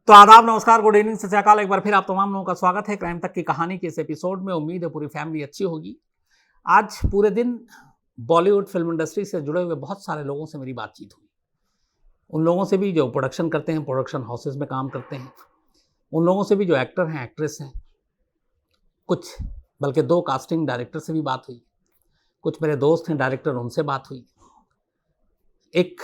तो आदाब, नमस्कार, गुड इवनिंग, सत श्री अकाल। एक बार फिर आप तमाम लोगों का स्वागत है क्राइम तक की कहानी के इस एपिसोड में। उम्मीद है पूरी फैमिली अच्छी होगी। आज पूरे दिन बॉलीवुड फिल्म इंडस्ट्री से जुड़े हुए बहुत सारे लोगों से मेरी बातचीत हुई। उन लोगों से भी जो प्रोडक्शन करते हैं, प्रोडक्शन हाउसेज में काम करते हैं, उन लोगों से भी जो एक्टर हैं, एक्ट्रेस हैं, कुछ बल्कि 2 कास्टिंग डायरेक्टर से भी बात हुई। कुछ मेरे दोस्त हैं डायरेक्टर, उनसे बात हुई। एक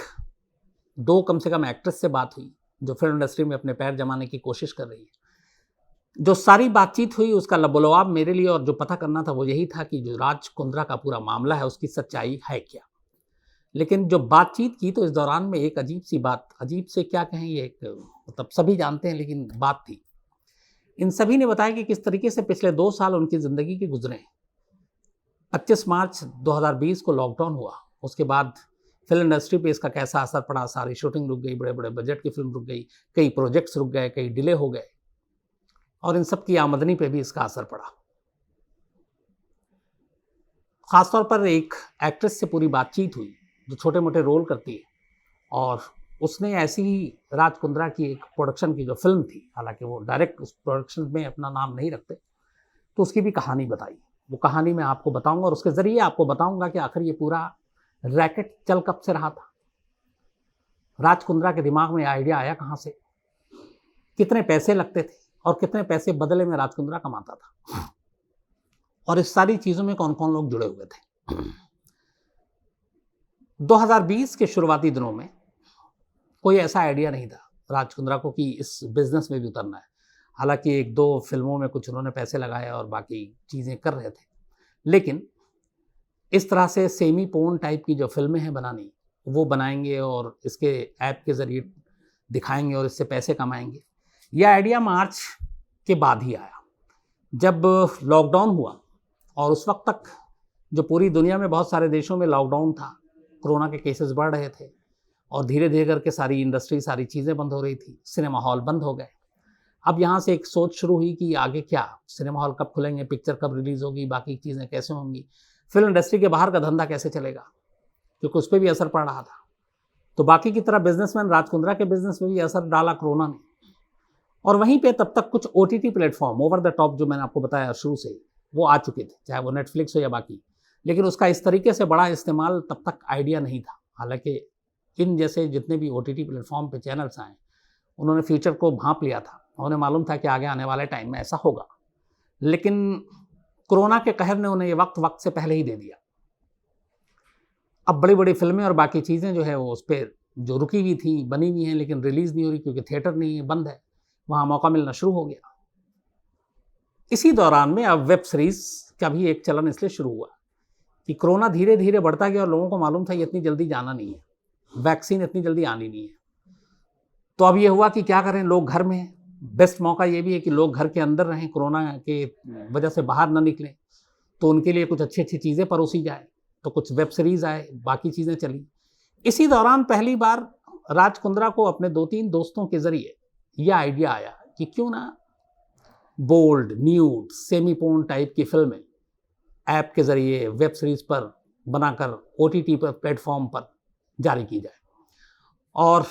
2 कम से कम एक्ट्रेस से बात हुई जो फिल्म इंडस्ट्री में अपने पैर जमाने की कोशिश कर रही है। जो सारी बातचीत हुई उसका लबोलवाब मेरे लिए और जो पता करना था वो यही था कि जो राज कुंद्रा का पूरा मामला है उसकी सच्चाई है क्या। लेकिन जो बातचीत की तो इस दौरान में एक अजीब सी बात, अजीब से क्या कहें, ये एक मतलब सभी जानते हैं लेकिन बात थी। इन सभी ने बताया कि किस तरीके से पिछले 2 साल उनकी ज़िंदगी के गुजरे हैं। 25 मार्च 2020 को लॉकडाउन हुआ, उसके बाद फिल्म इंडस्ट्री पे इसका कैसा असर पड़ा। सारी शूटिंग रुक गई, बड़े बड़े बजट की फिल्म रुक गई, कई प्रोजेक्ट्स रुक गए, कई डिले हो गए और इन सब की आमदनी पे भी इसका असर पड़ा। खासतौर पर एक एक्ट्रेस से पूरी बातचीत हुई जो छोटे मोटे रोल करती है और उसने ऐसी ही राज कुंद्रा की एक प्रोडक्शन की जो फिल्म थी, हालांकि वो डायरेक्ट उस प्रोडक्शन में अपना नाम नहीं रखते, तो उसकी भी कहानी बताई। वो कहानी मैं आपको बताऊंगा और उसके ज़रिए आपको बताऊंगा कि आखिर ये पूरा रैकेट चल कब से रहा था, राज कुंद्रा के दिमाग में आइडिया आया कहाँ से, कितने पैसे लगते थे और कितने पैसे बदले में राज कुंद्रा कमाता था, और इस सारी चीज़ों में कौन कौन लोग जुड़े हुए थे। 2020 के शुरुआती दिनों में कोई ऐसा आइडिया नहीं था राज कुंद्रा को कि इस बिजनेस में भी उतरना है। हालांकि 1-2 फिल्मों में कुछ उन्होंने पैसे लगाए और बाकी चीज़ें कर रहे थे, लेकिन इस तरह से सेमी पोर्न टाइप की जो फिल्में हैं बनानी, वो बनाएंगे और इसके ऐप के ज़रिए दिखाएंगे और इससे पैसे कमाएंगे। यह आइडिया मार्च के बाद ही आया जब लॉकडाउन हुआ और उस वक्त तक जो पूरी दुनिया में बहुत सारे देशों में लॉकडाउन था, कोरोना के केसेस बढ़ रहे थे और धीरे धीरे करके सारी इंडस्ट्री, सारी चीज़ें बंद हो रही थी, सिनेमा हॉल बंद हो गए। अब यहाँ से एक सोच शुरू हुई कि आगे क्या, सिनेमा हॉल कब खुलेंगे, पिक्चर कब रिलीज़ होगी, बाकी चीज़ें कैसे होंगी, फिल्म इंडस्ट्री के बाहर का धंधा कैसे चलेगा, क्योंकि उस पर भी असर पड़ रहा था। तो बाकी की तरह बिजनेसमैन राज कुंद्रा के बिजनेस में भी असर डाला कोरोना ने। और वहीं पे तब तक कुछ OTT platform, over the top, जो मैंने आपको बताया शुरू से, वो आ चुके थे, चाहे वो नेटफ्लिक्स हो या बाकी, लेकिन उसका इस तरीके से बड़ा इस्तेमाल तब तक आइडिया नहीं था। हालांकि इन जैसे जितने भी OTT प्लेटफॉर्म पे चैनल्स आए, उन्होंने फ्यूचर को भांप लिया था, उन्हें मालूम था कि आगे आने वाले टाइम में ऐसा होगा, लेकिन कोरोना के कहर ने उन्हें ये वक्त से पहले ही दे दिया। अब बड़ी बड़ी फिल्में और बाकी चीज़ें जो है वो उस पर जो रुकी हुई थी, बनी हुई हैं, लेकिन रिलीज़ नहीं हो रही क्योंकि थिएटर नहीं है, बंद है, वहाँ मौका मिलना शुरू हो गया। इसी दौरान में अब वेब सीरीज़ का भी एक चलन इसलिए शुरू हुआ कि कोरोना धीरे धीरे बढ़ता गया और लोगों को मालूम था ये इतनी जल्दी जाना नहीं है, वैक्सीन इतनी जल्दी आनी नहीं है। तो अब ये हुआ कि क्या करें, लोग घर में हैं, बेस्ट मौका ये भी है कि लोग घर के अंदर रहें, कोरोना के वजह से बाहर ना निकलें, तो उनके लिए कुछ अच्छी अच्छी चीज़ें परोसी जाए। तो कुछ वेब सीरीज़ आए, बाकी चीज़ें चली। इसी दौरान पहली बार राज कुंद्रा को अपने 2-3 दोस्तों के ज़रिए यह आइडिया आया कि क्यों ना bold, nude, semi porn type की फिल्में ऐप के ज़रिए, वेब सीरीज़ पर बनाकर OTT पर प्लेटफॉर्म पर जारी की जाए। और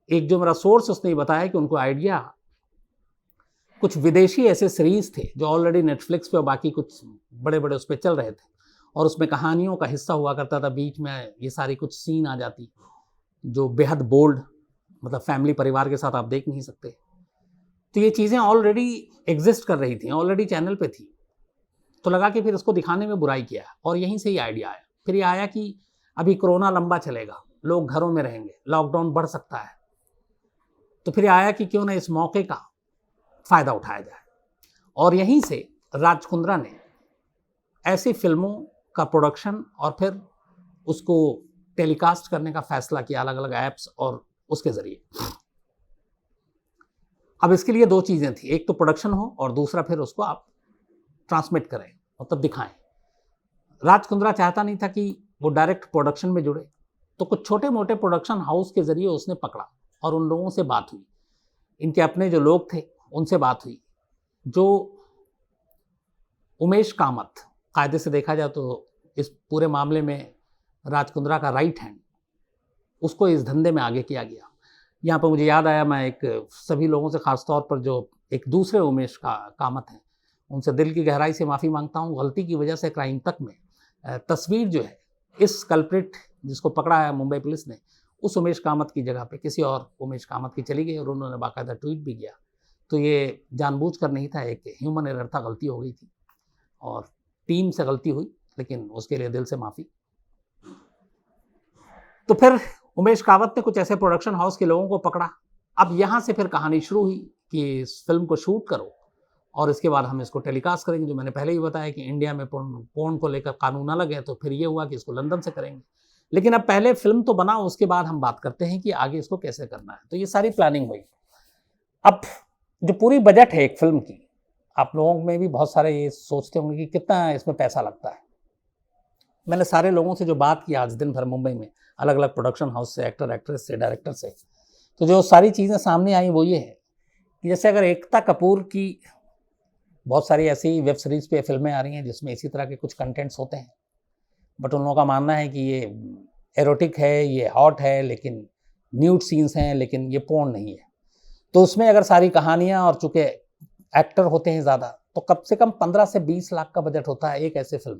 एक जो मेरा सोर्स, उसने बताया कि उनको आइडिया कुछ विदेशी ऐसे सीरीज़ थे जो ऑलरेडी नेटफ्लिक्स पे और बाकी कुछ बड़े बड़े उस पर चल रहे थे और उसमें कहानियों का हिस्सा हुआ करता था। बीच में ये सारी कुछ सीन आ जाती जो बेहद बोल्ड, मतलब फैमिली, परिवार के साथ आप देख नहीं सकते। तो ये चीज़ें ऑलरेडी एग्जिस्ट कर रही थी, ऑलरेडी चैनल पे थी, तो लगा कि फिर इसको दिखाने में बुराई किया और यहीं से ही आइडिया आया। फिर ये आया कि अभी कोरोना लंबा चलेगा, लोग घरों में रहेंगे, लॉकडाउन बढ़ सकता है, तो फिर आया कि क्यों ना इस मौके का फ़ायदा उठाया जाए। और यहीं से राज कुंद्रा ने ऐसी फिल्मों का प्रोडक्शन और फिर उसको टेलीकास्ट करने का फैसला किया अलग अलग ऐप्स और उसके ज़रिए। अब इसके लिए 2 चीज़ें थी, एक तो प्रोडक्शन हो और दूसरा फिर उसको आप ट्रांसमिट करें, मतलब दिखाएं। राज कुंद्रा चाहता नहीं था कि वो डायरेक्ट प्रोडक्शन में जुड़े, तो कुछ छोटे मोटे प्रोडक्शन हाउस के ज़रिए उसने पकड़ा और उन लोगों से बात हुई। इनके अपने जो लोग थे उनसे बात हुई। जो उमेश कामत, कायदे से देखा जाए तो इस पूरे मामले में राज कुंद्रा का राइट हैंड, उसको इस धंधे में आगे किया गया। यहाँ पर मुझे याद आया, मैं एक सभी लोगों से ख़ास तौर पर जो एक दूसरे उमेश कामत हैं, उनसे दिल की गहराई से माफ़ी मांगता हूँ। गलती की वजह से क्राइम तक में तस्वीर जो है इस कल्प्रिट जिसको पकड़ा है मुंबई पुलिस ने, उस उमेश कामत की जगह पे किसी और उमेश कामत की चली गई और उन्होंने बाकायदा ट्वीट भी किया। तो ये जानबूझकर नहीं था, एक ह्यूमन एरर था, गलती हो गई थी और टीम से गलती हुई, लेकिन उसके लिए दिल से माफ़ी। तो फिर उमेश कामत ने कुछ ऐसे प्रोडक्शन हाउस के लोगों को पकड़ा। अब यहाँ से फिर कहानी शुरू हुई कि इस फिल्म को शूट करो और इसके बाद हम इसको टेलीकास्ट करेंगे। जो मैंने पहले ही बताया कि इंडिया में पोर्न को लेकर कानून अलग है, तो फिर ये हुआ कि इसको लंदन से करेंगे। लेकिन अब पहले फिल्म तो बनाओ, उसके बाद हम बात करते हैं कि आगे इसको कैसे करना है। तो ये सारी प्लानिंग हुई। अब जो पूरी बजट है एक फिल्म की, आप लोगों में भी बहुत सारे ये सोचते होंगे कि कितना इसमें पैसा लगता है। मैंने सारे लोगों से जो बात की आज दिन भर मुंबई में, अलग अलग प्रोडक्शन हाउस से, एक्टर एक्ट्रेस से, डायरेक्टर से, तो जो सारी चीज़ें सामने आई वो ये है कि जैसे अगर एकता कपूर की बहुत सारी ऐसी वेब सीरीज़ पे फिल्में आ रही हैं जिसमें इसी तरह के कुछ कंटेंट्स होते हैं, बट उन लोगों का मानना है कि ये एरोटिक है, ये हॉट है, लेकिन न्यूड सीन्स हैं, लेकिन ये पोर्न नहीं है। तो उसमें अगर सारी कहानियाँ और चूँकि एक्टर होते हैं ज़्यादा, तो कम से कम 15 से 20 लाख का बजट होता है एक ऐसे फिल्म,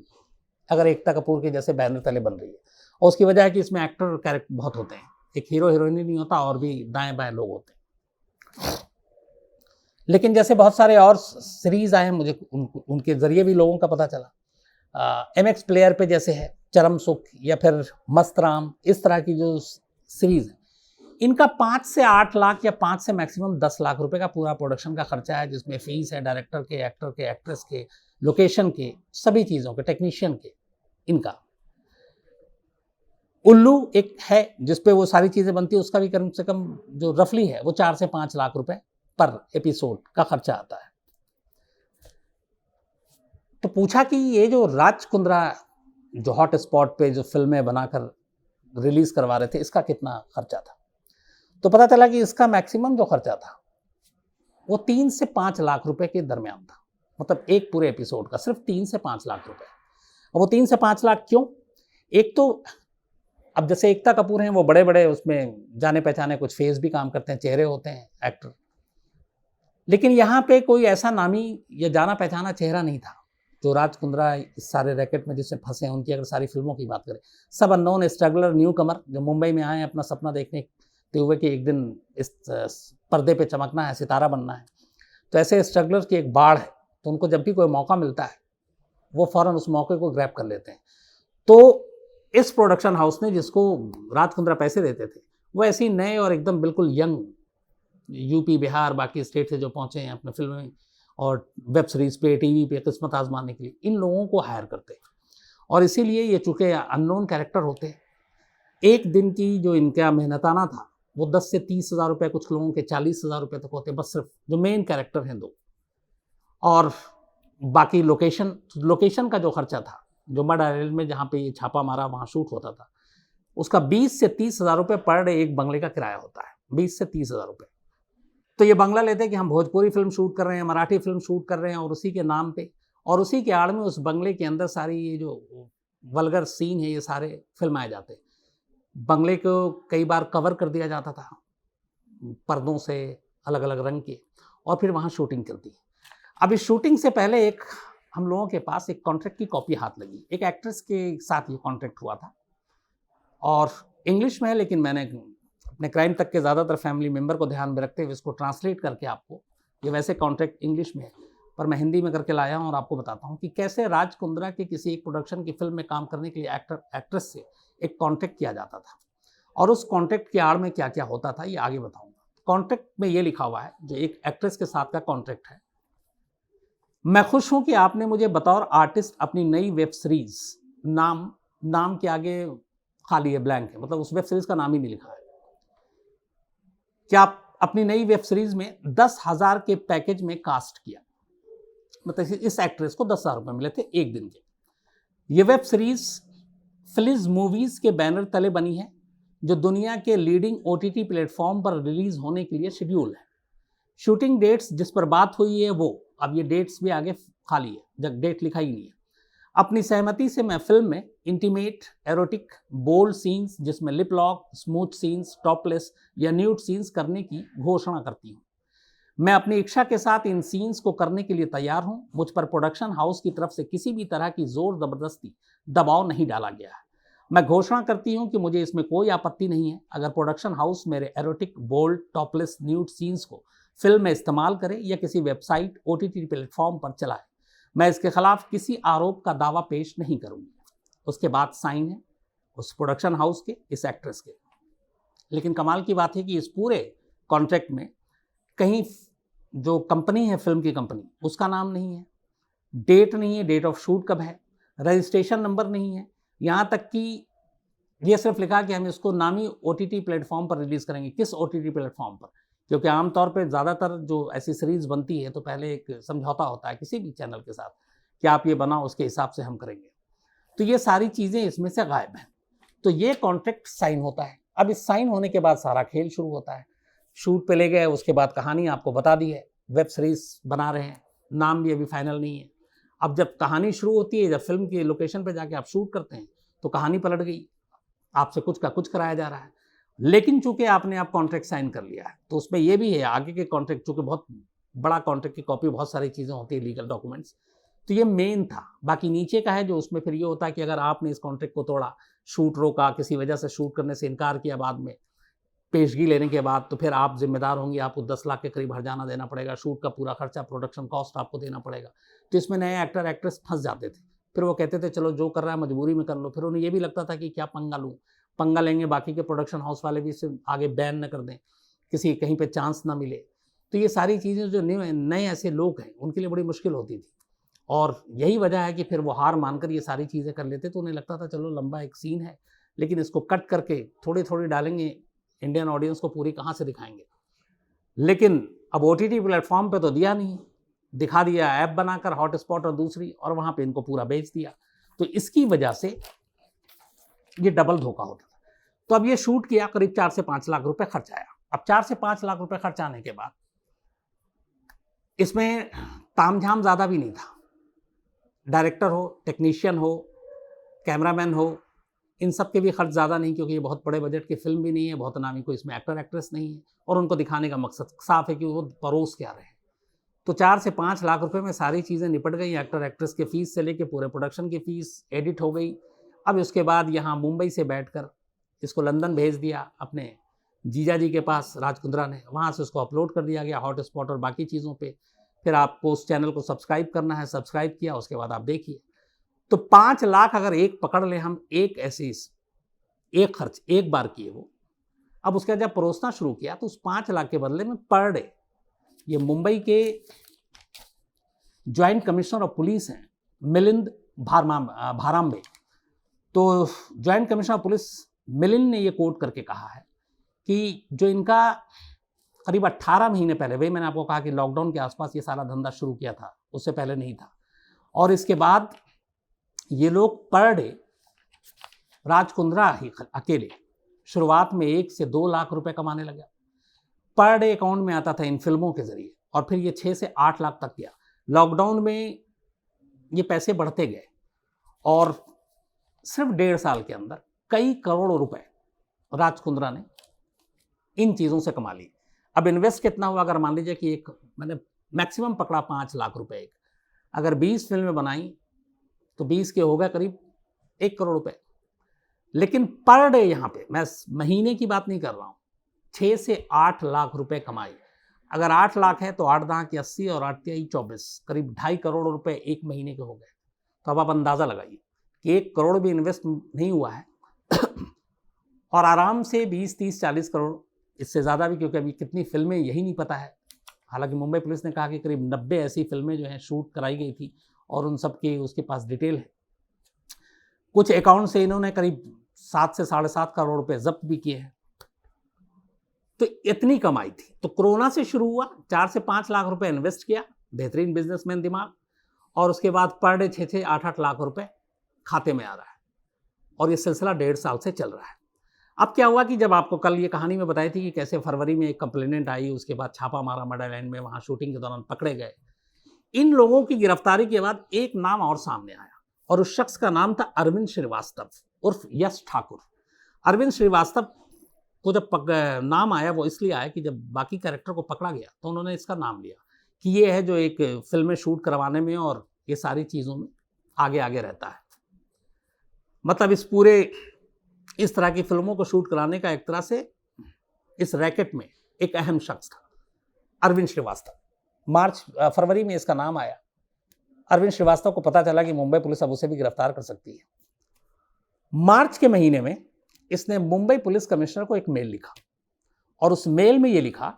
अगर एकता कपूर के जैसे बैनर तले बन रही है। और उसकी वजह है कि इसमें एक्टर कैरेक्टर बहुत होते हैं, एक हीरो हीरोइन नहीं होता और भी दाएं बाएं लोग होते हैं। लेकिन जैसे बहुत सारे और सीरीज आए हैं, मुझे उनके जरिए भी लोगों का पता चला। MX प्लेयर पे जैसे है चरम सुख या फिर मस्त राम, इस तरह की जो सीरीज है, इनका 5 से 8 लाख या 5 से मैक्सिमम 10 लाख रुपए का पूरा प्रोडक्शन का खर्चा है, जिसमें फीस है डायरेक्टर के, एक्टर के, एक्ट्रेस के, लोकेशन के, सभी चीज़ों के, टेक्नीशियन के। इनका उल्लू एक है जिसपे वो सारी चीज़ें बनती है, उसका भी कम से कम जो रफली है वो 4 से 5 लाख रुपए पर एपिसोड का खर्चा आता है। तो पूछा कि ये जो राज कुंद्रा जो हॉट स्पॉट पे जो फिल्में बनाकर रिलीज करवा रहे थे, इसका कितना खर्चा था? तो पता चला कि इसका मैक्सिमम जो खर्चा था वो 3 से 5 लाख रुपए के दरमियान था। मतलब एक पूरे एपिसोड का सिर्फ 3 से 5 लाख रुपए। और वो 3 से 5 लाख क्यों? एक तो अब जैसे एकता कपूर हैं, वो बड़े बड़े उसमें जाने पहचाने कुछ फेस भी काम करते हैं, चेहरे होते हैं एक्टर, लेकिन यहाँ पे कोई ऐसा नामी या जाना पहचाना चेहरा नहीं था जो राज कुंद्रा इस सारे रैकेट में जिससे फंसे हैं। उनकी अगर सारी फिल्मों की बात करें, सब अननोन स्ट्रगलर, न्यू कमर जो मुंबई में आए अपना सपना देखते हुए कि एक दिन इस पर्दे पे चमकना है, सितारा बनना है। तो ऐसे स्ट्रगलर की एक बाढ़ है, तो उनको जब भी कोई मौका मिलता है वो फ़ौरन उस मौके को ग्रैब कर लेते हैं। तो इस प्रोडक्शन हाउस ने जिसको राज कुंद्रा पैसे देते थे, वो ऐसे ही नए और एकदम बिल्कुल यंग यूपी, बिहार, बाकी स्टेट से जो पहुँचे हैं अपने फिल्में और वेब सीरीज़ पे, टीवी पे किस्मत आजमाने के लिए, इन लोगों को हायर करते हैं। और इसीलिए ये चूँकि अननोन कैरेक्टर होते हैं, एक दिन की जो इनका मेहनताना था वो 10 से 30 हज़ार रुपये, कुछ लोगों के 40 हज़ार रुपये तक होते हैं, बस सिर्फ जो मेन कैरेक्टर हैं 2। और बाकी लोकेशन का जो खर्चा था, जो मड आइलैंड में जहाँ पे ये छापा मारा वहाँ शूट होता था, उसका 20 से 30 हज़ार रुपये पर डे एक बंगले का किराया होता है, 20 से 30 हज़ार रुपये। तो ये बंगला लेते हैं कि हम भोजपुरी फिल्म शूट कर रहे हैं, मराठी फिल्म शूट कर रहे हैं, और उसी के नाम पे और उसी के आड़ में उस बंगले के अंदर सारी ये जो वल्गर सीन है ये सारे फिल्माए जाते हैं। बंगले को कई बार कवर कर दिया जाता था पर्दों से अलग अलग रंग के, और फिर वहाँ शूटिंग चलती है। अब इस शूटिंग से पहले एक हम लोगों के पास एक कॉन्ट्रैक्ट की कॉपी हाथ लगी, एक एक्ट्रेस के साथ ये कॉन्ट्रैक्ट हुआ था और इंग्लिश में है, लेकिन मैंने अपने क्राइम तक के ज़्यादातर फैमिली मेम्बर को ध्यान में रखते हुए इसको ट्रांसलेट करके आपको, ये वैसे कॉन्ट्रैक्ट इंग्लिश में है पर मैं हिंदी में करके लाया हूँ और आपको बताता हूँ कि कैसे राज कुंद्रा के किसी एक प्रोडक्शन की फिल्म में काम करने के लिए एक्ट्रेस से एक कॉन्ट्रैक्ट किया जाता था, और उस कॉन्ट्रैक्ट की आड़ में क्या क्या होता था ये आगे बताऊँगा। कॉन्ट्रैक्ट में ये लिखा हुआ है, जो एक एक्ट्रेस के साथ का कॉन्ट्रैक्ट है, मैं खुश हूँ कि आपने मुझे बतौर आर्टिस्ट अपनी नई वेब सीरीज, नाम के आगे खाली है, ब्लैंक है, मतलब उस वेब सीरीज का नाम ही नहीं लिखा है, क्या आप अपनी नई वेब सीरीज में 10,000 के पैकेज में कास्ट किया। मतलब इस एक्ट्रेस को 10,000 रुपये मिले थे एक दिन के। ये वेब सीरीज फिलिज मूवीज के बैनर तले बनी है, जो दुनिया के लीडिंग OTT प्लेटफॉर्म पर रिलीज होने के लिए शेड्यूल है। शूटिंग डेट्स जिस पर बात हुई है वो, अब ये डेट्स भी आगे खाली है, जब डेट लिखा ही नहीं है। अपनी सहमति से मैं फिल्म में इंटीमेट, एरोटिक, बोल्ड सीन्स जिसमें lip lock, smooth scenes, topless या न्यूड सीन्स करने की घोषणा करती हूँ। मैं अपनी इच्छा के साथ इन सीन्स को करने के लिए तैयार हूँ। मुझ पर प्रोडक्शन हाउस की तरफ से किसी भी तरह की जोर जबरदस्ती दबाव नहीं डाला गया है। मैं घोषणा करती हूँ कि मुझे इसमें कोई आपत्ति नहीं है अगर प्रोडक्शन हाउस मेरे erotic, bold, topless, nude scenes को फिल्म में इस्तेमाल करे या किसी वेबसाइट, OTT प्लेटफॉर्म पर चलाए। मैं इसके खिलाफ किसी आरोप का दावा पेश नहीं करूँगी। उसके बाद साइन है उस प्रोडक्शन हाउस के, इस एक्ट्रेस के। लेकिन कमाल की बात है कि इस पूरे कॉन्ट्रैक्ट में कहीं जो कंपनी है, फिल्म की कंपनी, उसका नाम नहीं है, डेट नहीं है, डेट ऑफ शूट कब है, रजिस्ट्रेशन नंबर नहीं है, यहाँ तक कि ये सिर्फ लिखा कि हम इसको नामी OTT प्लेटफॉर्म पर रिलीज़ करेंगे। किस OTT प्लेटफॉर्म पर? क्योंकि आमतौर पे ज़्यादातर जो ऐसी सीरीज़ बनती है तो पहले एक समझौता होता है किसी भी चैनल के साथ कि आप ये बनाओ, उसके हिसाब से हम करेंगे। तो ये सारी चीज़ें इसमें से गायब हैं। तो ये कॉन्ट्रैक्ट साइन होता है। अब इस साइन होने के बाद सारा खेल शुरू होता है। शूट पे ले गए, उसके बाद कहानी आपको बता दी है, वेब सीरीज़ बना रहे हैं, नाम भी अभी फाइनल नहीं है। अब जब कहानी शुरू होती है, जब फिल्म की लोकेशन पे जाके आप शूट करते हैं तो कहानी पलट गई, आपसे कुछ का कुछ कराया जा रहा है। लेकिन चूंकि आपने आप कॉन्ट्रैक्ट साइन कर लिया है तो उसमें यह भी है आगे के कॉन्ट्रैक्ट, चूंकि बहुत बड़ा कॉन्ट्रैक्ट की कॉपी, बहुत सारी चीज़ें होती है, लीगल डॉक्यूमेंट्स, तो ये मेन था। बाकी नीचे का है जो उसमें फिर ये होता है कि अगर आपने इस कॉन्ट्रैक्ट को तोड़ा, शूट रोका, किसी वजह से शूट करने से इनकार किया बाद में, पेशगी लेने के बाद, तो फिर आप जिम्मेदार होंगे, आपको 10 लाख के करीब हर्जाना देना पड़ेगा, शूट का पूरा खर्चा, प्रोडक्शन कॉस्ट आपको देना पड़ेगा। तो इसमें नए एक्टर एक्ट्रेस फंस जाते थे। फिर वो कहते थे चलो जो कर रहा है मजबूरी में कर लो। फिर उन्हें ये भी लगता था कि क्या पंगा लूँ, पंगा लेंगे बाकी के प्रोडक्शन हाउस वाले भी इससे आगे बैन न कर दें, किसी कहीं पे चांस ना मिले। तो ये सारी चीज़ें जो नए ऐसे लोग हैं उनके लिए बड़ी मुश्किल होती थी, और यही वजह है कि फिर वो हार मानकर ये सारी चीज़ें कर लेते। तो उन्हें लगता था चलो लंबा एक सीन है, लेकिन इसको कट करके थोड़ी थोड़ी डालेंगे, इंडियन ऑडियंस को पूरी कहाँ से दिखाएंगे। लेकिन अब OTT प्लेटफॉर्म पे तो दिया नहीं, दिखा दिया ऐप बनाकर हॉटस्पॉट और दूसरी, और वहाँ पे इनको पूरा बेच दिया। तो इसकी वजह से ये डबल धोखा होता था। तो अब ये शूट किया, करीब 4 से 5 लाख रुपए खर्च आया। अब 4 से 5 लाख रुपए खर्च आने के बाद इसमें तामझाम ज़्यादा भी नहीं था। डायरेक्टर हो, टेक्नीशियन हो, कैमरामैन हो, इन सब के भी खर्च ज़्यादा नहीं, क्योंकि ये बहुत बड़े बजट की फिल्म भी नहीं है, बहुत नामी कोई इसमें एक्टर एक्ट्रेस नहीं है, और उनको दिखाने का मकसद साफ है कि वो परोस क्या रहे हैं। तो 4 से 5 लाख रुपए में सारी चीज़ें निपट गई। एक्टर एक्ट्रेस के फीस से लेके पूरे प्रोडक्शन की फीस, एडिट हो गई। अब उसके बाद यहाँ मुंबई से बैठकर इसको लंदन भेज दिया अपने जीजा जी के पास, राज कुंद्रा ने। वहाँ से उसको अपलोड कर दिया गया हॉटस्पॉट और बाकी चीज़ों पे। फिर आपको उस चैनल को सब्सक्राइब करना है, सब्सक्राइब किया, उसके बाद आप देखिए। तो 5 लाख अगर एक पकड़ लें हम, एक ऐसी एक खर्च एक बार किए वो। अब उसके बाद जब परोसना शुरू किया तो उस 5 लाख के बदले में पर डे, ये मुंबई के ज्वाइंट कमिश्नर ऑफ पुलिस हैं मिलिंद भाराम्बे, तो joint commissioner of police Milind ने ये कोट करके कहा है कि जो इनका करीब 18 महीने पहले, वही मैंने आपको कहा कि लॉकडाउन के आसपास ये सारा धंधा शुरू किया था, उससे पहले नहीं था, और इसके बाद ये लोग पर डे, राज कुंद्रा ही अकेले शुरुआत में 1 से 2 लाख रुपए कमाने लगा, पर डे अकाउंट में आता था इन फिल्मों के जरिए, और फिर ये 6 से 8 लाख तक गया। लॉकडाउन में ये पैसे बढ़ते गए और सिर्फ 1.5 साल के अंदर कई करोड़ रुपए राज कुंद्रा ने इन चीज़ों से कमा ली। अब इन्वेस्ट कितना हुआ, अगर मान लीजिए कि एक मैंने मैक्सिमम पकड़ा 5 लाख रुपए एक, अगर 20 फिल्में बनाई तो 20 के हो गए करीब 1 करोड़ रुपए। लेकिन पर डे यहाँ पे मैं महीने की बात नहीं कर रहा हूँ, 6 से 8 लाख रुपए कमाई। अगर 8 लाख है तो 8 दां की 80 और 8 तिहाई 24, करीब 2.5 करोड़ रुपए एक महीने के हो गए। तो अब आप अंदाज़ा लगाइए कि 1 करोड़ भी इन्वेस्ट नहीं हुआ है और आराम से 20, 30, 40 करोड़, इससे ज़्यादा भी, क्योंकि अभी कितनी फिल्में यही नहीं पता है। हालांकि मुंबई पुलिस ने कहा कि करीब 90 ऐसी फिल्में जो हैं शूट कराई गई थी और उन सब की उसके पास डिटेल है। कुछ अकाउंट से इन्होंने करीब 7 से 7.5 करोड़ रुपए जब्त भी किए हैं। तो इतनी कमाई थी। तो कोरोना से शुरू हुआ, 4 से 5 लाख रुपए इन्वेस्ट किया, बेहतरीन बिजनेसमैन दिमाग, और उसके बाद पर डे 6 से 8 लाख रुपए खाते में आ रहा है, और ये सिलसिला 1.5 साल से चल रहा है। अब क्या हुआ कि जब आपको कल ये कहानी में बताई थी कि कैसे फरवरी में एक कंप्लेनेंट आई, उसके बाद छापा मारा मर्डरलैंड में, वहाँ शूटिंग के दौरान पकड़े गए। इन लोगों की गिरफ्तारी के बाद एक नाम और सामने आया, और उस शख्स का नाम था अरविंद श्रीवास्तव उर्फ यश ठाकुर। अरविंद श्रीवास्तव को जब नाम आया वो इसलिए आया कि जब बाकी कैरेक्टर को पकड़ा गया तो उन्होंने इसका नाम लिया कि ये है जो एक फिल्में शूट करवाने में और ये सारी चीज़ों में आगे आगे रहता है। मतलब इस तरह की फिल्मों को शूट कराने का एक तरह से इस रैकेट में एक अहम शख्स था अरविंद श्रीवास्तव। फरवरी में इसका नाम आया। अरविंद श्रीवास्तव को पता चला कि मुंबई पुलिस अब उसे भी गिरफ्तार कर सकती है। मार्च के महीने में इसने मुंबई पुलिस कमिश्नर को एक मेल लिखा और उस मेल में यह लिखा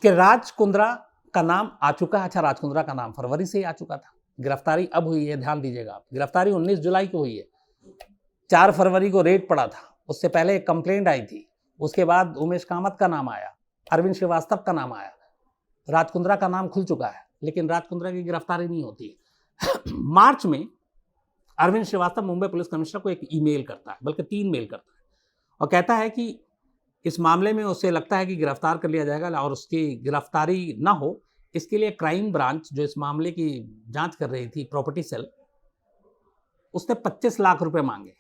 कि राज कुंद्रा का नाम आ चुका है। अच्छा, राज कुंद्रा का नाम फरवरी से ही आ चुका था, गिरफ्तारी अब हुई है, ध्यान दीजिएगा आप। गिरफ्तारी 19 जुलाई को हुई है, 4 फरवरी को रेड पड़ा था, उससे पहले एक कंप्लेंट आई थी, उसके बाद उमेश कामत का नाम आया, अरविंद श्रीवास्तव का नाम आया, राज कुंद्रा का नाम खुल चुका है, लेकिन राज कुंद्रा की गिरफ्तारी नहीं होती। मार्च में अरविंद श्रीवास्तव मुंबई पुलिस कमिश्नर को एक ईमेल करता है, बल्कि 3 मेल करता है, और कहता है कि इस मामले में उसे लगता है कि गिरफ्तार कर लिया जाएगा और उसकी गिरफ्तारी ना हो इसके लिए क्राइम ब्रांच जो इस मामले की जांच कर रही थी, प्रॉपर्टी सेल, उसने 25 लाख रुपए मांगे।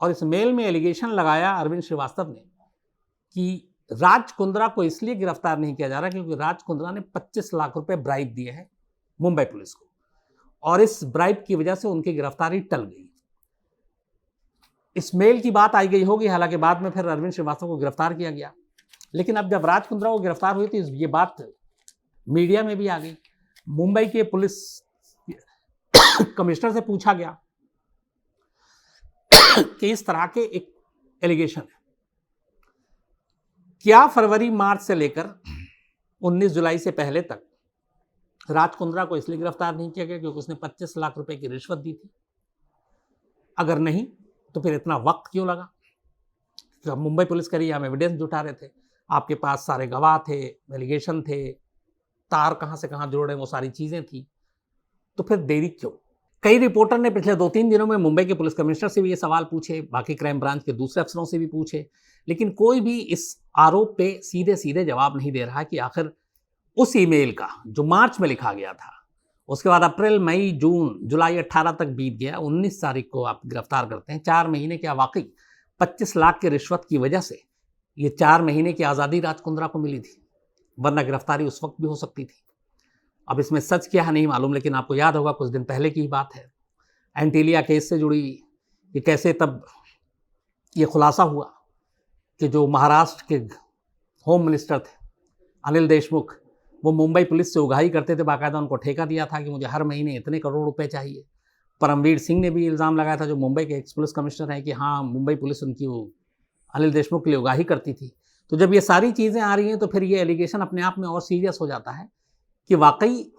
और इस मेल में एलिगेशन लगाया अरविंद श्रीवास्तव ने कि राज कुंद्रा को इसलिए गिरफ्तार नहीं किया जा रहा क्योंकि राज कुंद्रा ने 25 लाख रुपए ब्राइब दिए हैं मुंबई पुलिस को, और इस ब्राइब की वजह से उनकी गिरफ्तारी टल गई। इस मेल की बात आई गई होगी, हालांकि बाद में फिर अरविंद श्रीवास्तव को गिरफ्तार किया गया। लेकिन अब जब राज कुंद्रा को गिरफ्तार हुई थी, ये बात मीडिया में भी आ गई। मुंबई के पुलिस कमिश्नर से पूछा गया कि इस तरह के एक एलिगेशन है, क्या फरवरी मार्च से लेकर 19 जुलाई से पहले तक राज कुंद्रा को इसलिए गिरफ्तार नहीं किया गया क्योंकि उसने 25 लाख रुपए की रिश्वत दी थी? अगर नहीं तो फिर इतना वक्त क्यों लगा? जब मुंबई पुलिस करी, हम एविडेंस जुटा रहे थे, आपके पास सारे गवाह थे, एलिगेशन थे, तार कहां से कहां जोड़े, वो सारी चीजें थी, तो फिर देरी क्यों? कई रिपोर्टर ने पिछले 2-3 दिनों में मुंबई के पुलिस कमिश्नर से भी ये सवाल पूछे, बाकी क्राइम ब्रांच के दूसरे अफसरों से भी पूछे, लेकिन कोई भी इस आरोप पे सीधे सीधे जवाब नहीं दे रहा कि आखिर उस ईमेल का जो मार्च में लिखा गया था, उसके बाद अप्रैल, मई, जून, जुलाई 18 तक बीत गया, 19 तारीख को आप गिरफ्तार करते हैं। 4 महीने क्या वाकई 25 लाख की रिश्वत की वजह से ये 4 महीने की आज़ादी राज कुंद्रा को मिली थी, वरना गिरफ्तारी उस वक्त भी हो सकती थी। अब इसमें सच क्या है नहीं मालूम, लेकिन आपको याद होगा कुछ दिन पहले की ही बात है, एंटीलिया केस से जुड़ी कि कैसे तब ये खुलासा हुआ कि जो महाराष्ट्र के होम मिनिस्टर थे अनिल देशमुख, वो मुंबई पुलिस से उगाही करते थे, बाकायदा उनको ठेका दिया था कि मुझे हर महीने इतने करोड़ रुपए चाहिए। परमवीर सिंह ने भी इल्ज़ाम लगाया था, जो मुंबई के एक्स पुलिस कमिश्नर हैं, कि हाँ, मुंबई पुलिस उनकी अनिल देशमुख के लिए उगाही करती थी। तो जब ये सारी चीज़ें आ रही हैं तो फिर ये एलिगेशन अपने आप में और सीरियस हो जाता है कि वाकई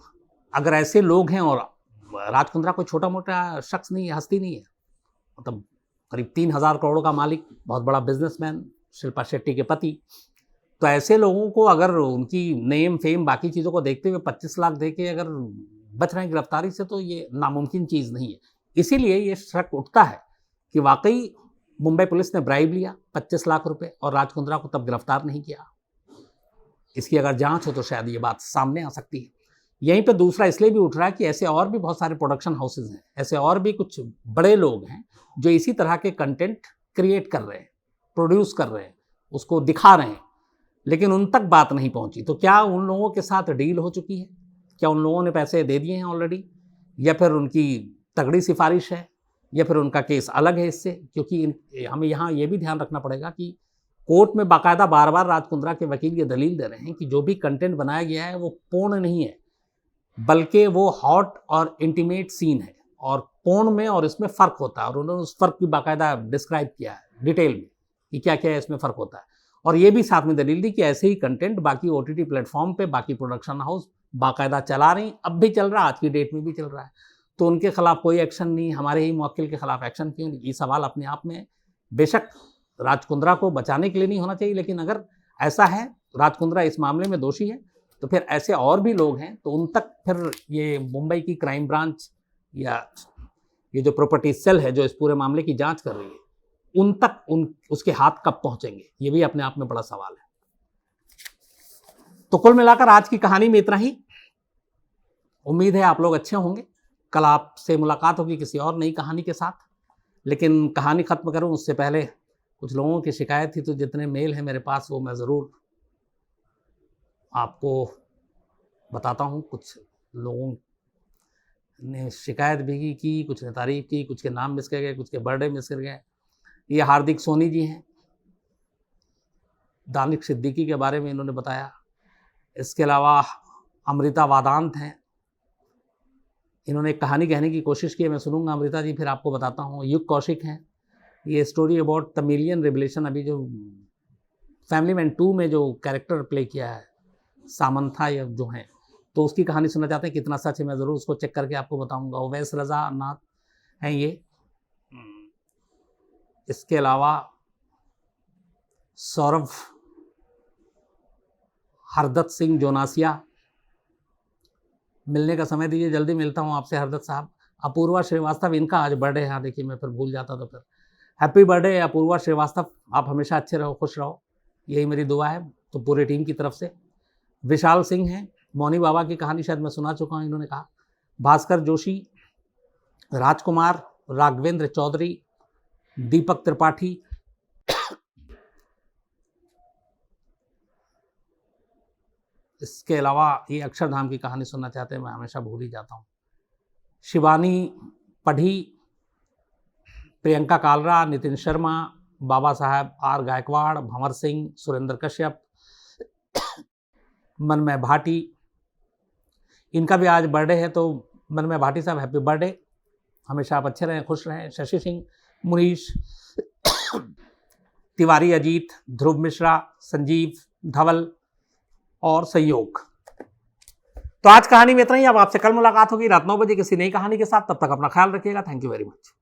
अगर ऐसे लोग हैं, और राज कुंद्रा कोई छोटा मोटा शख्स नहीं है, हस्ती नहीं है, मतलब करीब 3000 करोड़ का मालिक, बहुत बड़ा बिजनेसमैन, शिल्पा शेट्टी के पति, तो ऐसे लोगों को अगर उनकी नेम फेम बाकी चीज़ों को देखते हुए 25 लाख दे के अगर बच रहे हैं गिरफ्तारी से, तो ये नामुमकिन चीज़ नहीं है। इसीलिए ये शक उठता है कि वाकई मुंबई पुलिस ने ब्राइब लिया 25 लाख रुपए और राज कुंद्रा को तब गिरफ्तार नहीं किया। इसकी अगर जांच हो तो शायद ये बात सामने आ सकती है। यहीं पे दूसरा इसलिए भी उठ रहा है कि ऐसे और भी बहुत सारे प्रोडक्शन हाउसेज हैं, ऐसे और भी कुछ बड़े लोग हैं जो इसी तरह के कंटेंट क्रिएट कर रहे हैं, प्रोड्यूस कर रहे हैं, उसको दिखा रहे हैं, लेकिन उन तक बात नहीं पहुंची। तो क्या उन लोगों के साथ डील हो चुकी है? क्या उन लोगों ने पैसे दे दिए हैं ऑलरेडी, या फिर उनकी तगड़ी सिफारिश है, या फिर उनका केस अलग है इससे? क्योंकि हमें यहाँ ये भी ध्यान रखना पड़ेगा कि कोर्ट में बाकायदा बार बार राज कुंद्रा के वकील ये दलील दे रहे हैं कि जो भी कंटेंट बनाया गया है वो पोर्न नहीं है, बल्कि वो हॉट और इंटीमेट सीन है, और पोर्न में और इसमें फ़र्क होता है, और उन्होंने उस फ़र्क भी बाकायदा डिस्क्राइब किया है डिटेल में कि क्या क्या इसमें फ़र्क होता है। और ये भी साथ में दलील दी कि ऐसे ही कंटेंट बाकी OTT प्लेटफॉर्म पे बाकी प्रोडक्शन हाउस बाकायदा चला रही, अब भी चल रहा है, आज की डेट में भी चल रहा है, तो उनके खिलाफ कोई एक्शन नहीं, हमारे ही मुवक्किल के खिलाफ एक्शन क्यों नहीं? ये सवाल अपने आप में बेशक राज कुंद्रा को बचाने के लिए नहीं होना चाहिए, लेकिन अगर ऐसा है, राज कुंद्रा इस मामले में दोषी है, तो फिर ऐसे और भी लोग हैं, तो उन तक फिर ये मुंबई की क्राइम ब्रांच या ये जो प्रॉपर्टी सेल है जो इस पूरे मामले की जांच कर रही है, उन तक उसके हाथ कब पहुंचेंगे, ये भी अपने आप में बड़ा सवाल है। तो कुल मिलाकर आज की कहानी में इतना ही। उम्मीद है आप लोग अच्छे होंगे। कल आपसे मुलाकात होगी किसी और नई कहानी के साथ। लेकिन कहानी ख़त्म करूं उससे पहले कुछ लोगों की शिकायत थी, तो जितने मेल हैं मेरे पास वो मैं ज़रूर आपको बताता हूं। कुछ लोगों ने शिकायत भी की, कुछ ने तारीफ़ की, कुछ के नाम मिस कर गए, कुछ के बर्थडे मिस कर गए। ये हार्दिक सोनी जी हैं, दानिश सिद्दीकी के बारे में इन्होंने बताया। इसके अलावा अमृता वादांत हैं, इन्होंने एक कहानी कहने की कोशिश की है, मैं सुनूंगा अमृता जी, फिर आपको बताता हूँ। युग कौशिक हैं, ये स्टोरी अबाउट तमिलियन रिवलेशन, अभी जो फैमिली मैन 2 में जो कैरेक्टर प्ले किया है सामंथा या जो हैं, तो उसकी कहानी सुनना चाहते हैं। कितना सच है मैं ज़रूर उसको चेक करके आपको बताऊंगा। ओवैस रज़ा नाथ हैं ये। इसके अलावा सौरभ हरदत्त सिंह जोनासिया, मिलने का समय दीजिए, जल्दी मिलता हूँ आपसे हरदत्त साहब। अपूर्वा श्रीवास्तव, इनका आज बर्थडे है। हाँ देखिए, मैं फिर भूल जाता तो फिर हैप्पी बर्थडे अपूर्वा श्रीवास्तव, आप हमेशा अच्छे रहो, खुश रहो, यही मेरी दुआ है तो पूरी टीम की तरफ से। विशाल सिंह हैं, मौनी बाबा की कहानी शायद मैं सुना चुका हूँ, इन्होंने कहा। भास्कर जोशी, राजकुमार, राघवेंद्र चौधरी, दीपक त्रिपाठी, इसके अलावा ये अक्षरधाम की कहानी सुनना चाहते हैं, मैं हमेशा भूल ही जाता हूँ। शिवानी पढ़ी, प्रियंका कालरा, नितिन शर्मा, बाबा साहब आर गायकवाड़, भंवर सिंह, सुरेंद्र कश्यप, मनमय भाटी, इनका भी आज बर्थडे है, तो मनमय भाटी साहब हैप्पी बर्थडे, हमेशा आप अच्छे रहें, खुश रहें। शशि सिंह, मुनीश तिवारी, अजीत, ध्रुव मिश्रा, संजीव, धवल और सहयोग। तो आज कहानी में इतना ही। अब आपसे कल मुलाकात होगी रात 9 बजे किसी नई कहानी के साथ। तब तक अपना ख्याल रखिएगा। Thank you very much.